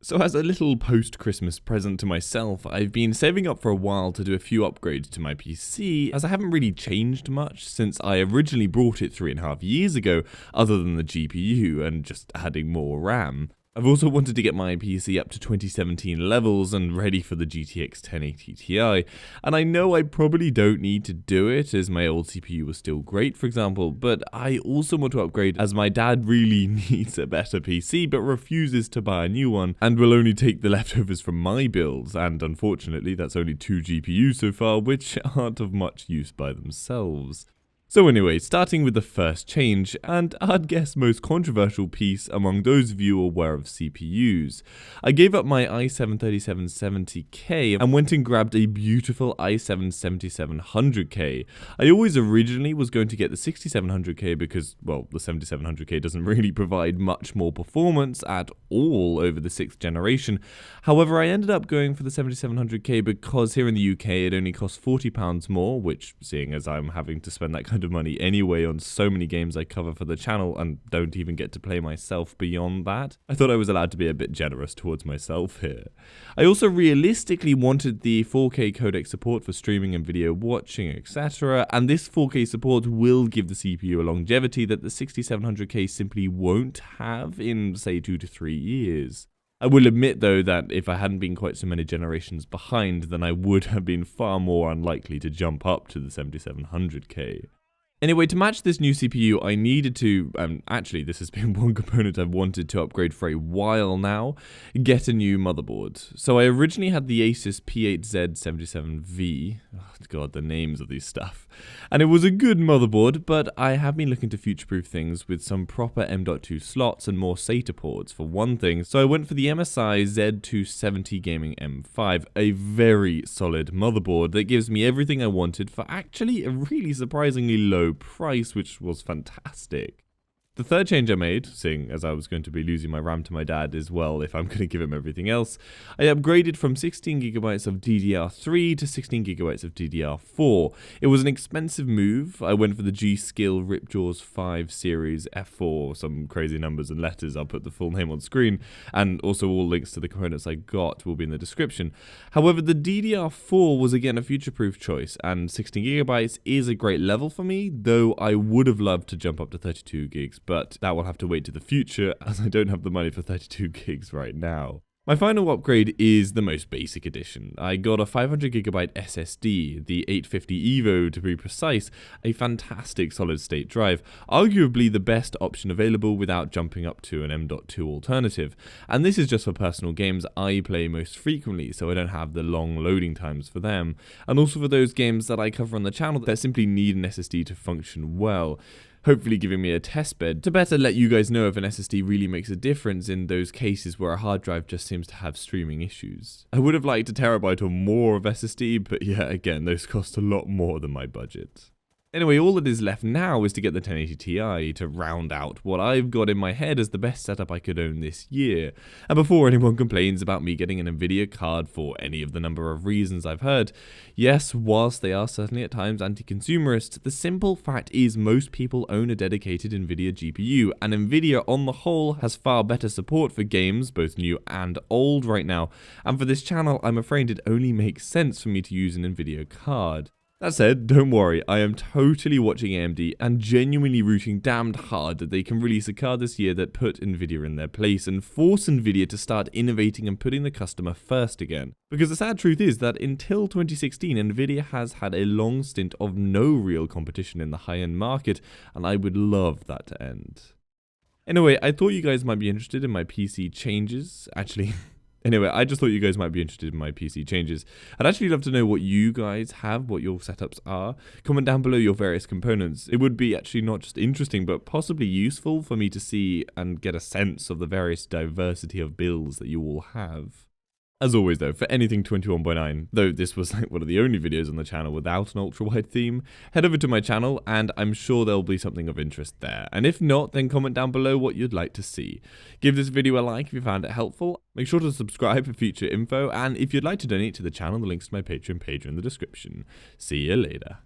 So as a little post-Christmas present to myself, I've been saving up for a while to do a few upgrades to my PC, as I haven't really changed much since I originally brought it 3.5 years ago, other than the GPU and just adding more RAM. I've also wanted to get my PC up to 2017 levels and ready for the GTX 1080 Ti, and I know I probably don't need to do it as my old CPU was still great, for example, but I also want to upgrade as my dad really needs a better PC but refuses to buy a new one and will only take the leftovers from my builds, and unfortunately that's only 2 GPUs so far, which aren't of much use by themselves. So anyway, starting with the first change, and I'd guess most controversial piece among those of you aware of CPUs. I gave up my i7-3770K and went and grabbed a beautiful i7-7700K. I always originally was going to get the 6700K because, well, the 7700K doesn't really provide much more performance at all over the 6th generation. However, I ended up going for the 7700K because here in the UK it only costs £40 more, which, seeing as I'm having to spend that kind of money anyway on so many games I cover for the channel and don't even get to play myself beyond that, I thought I was allowed to be a bit generous towards myself here. I also realistically wanted the 4K codec support for streaming and video watching, etc., and this 4K support will give the CPU a longevity that the 6700K simply won't have in, say, 2 to 3 years. I will admit though that if I hadn't been quite so many generations behind, then I would have been far more unlikely to jump up to the 7700K. Anyway, to match this new CPU, I needed to, actually this has been one component I've wanted to upgrade for a while now, get a new motherboard. So I originally had the Asus P8Z77V, oh god, the names of these stuff, and it was a good motherboard, but I have been looking to future-proof things with some proper M.2 slots and more SATA ports for one thing, so I went for the MSI Z270 Gaming M5, a very solid motherboard that gives me everything I wanted for actually a really surprisingly low price, which was fantastic. The third change I made, seeing as I was going to be losing my RAM to my dad as well if I'm going to give him everything else, I upgraded from 16GB of DDR3 to 16GB of DDR4. It was an expensive move. I went for the G.Skill Ripjaws 5 Series F4, some crazy numbers and letters. I'll put the full name on screen, and also all links to the components I got will be in the description. However, the DDR4 was again a future-proof choice, and 16GB is a great level for me, though I would have loved to jump up to 32 gigs. But that will have to wait to the future as I don't have the money for 32 gigs right now. My final upgrade is the most basic edition. I got a 500GB SSD, the 850 EVO to be precise, a fantastic solid state drive, arguably the best option available without jumping up to an M.2 alternative. And this is just for personal games I play most frequently, so I don't have the long loading times for them, and also for those games that I cover on the channel that simply need an SSD to function well. Hopefully giving me a testbed to better let you guys know if an SSD really makes a difference in those cases where a hard drive just seems to have streaming issues. I would have liked a terabyte or more of SSD, but yeah, again, those cost a lot more than my budget. Anyway, all that is left now is to get the 1080 Ti to round out what I've got in my head as the best setup I could own this year. And before anyone complains about me getting an Nvidia card for any of the number of reasons I've heard, yes, whilst they are certainly at times anti-consumerist, the simple fact is most people own a dedicated Nvidia GPU, and Nvidia on the whole has far better support for games, both new and old right now, and for this channel I'm afraid it only makes sense for me to use an Nvidia card. That said, don't worry, I am totally watching AMD and genuinely rooting damned hard that they can release a card this year that put Nvidia in their place and force Nvidia to start innovating and putting the customer first again. Because the sad truth is that until 2016, Nvidia has had a long stint of no real competition in the high-end market, and I would love that to end. Anyway, I thought you guys might be interested in my PC changes. Anyway, I just thought you guys might be interested in my PC changes. I'd actually love to know what you guys have, what your setups are. Comment down below your various components. It would be actually not just interesting, but possibly useful for me to see and get a sense of the various diversity of builds that you all have. As always though, for anything 21.9, though this was like one of the only videos on the channel without an ultra-wide theme, head over to my channel and I'm sure there'll be something of interest there. And if not, then comment down below what you'd like to see. Give this video a like if you found it helpful, make sure to subscribe for future info, and if you'd like to donate to the channel, the links to my Patreon page are in the description. See you later.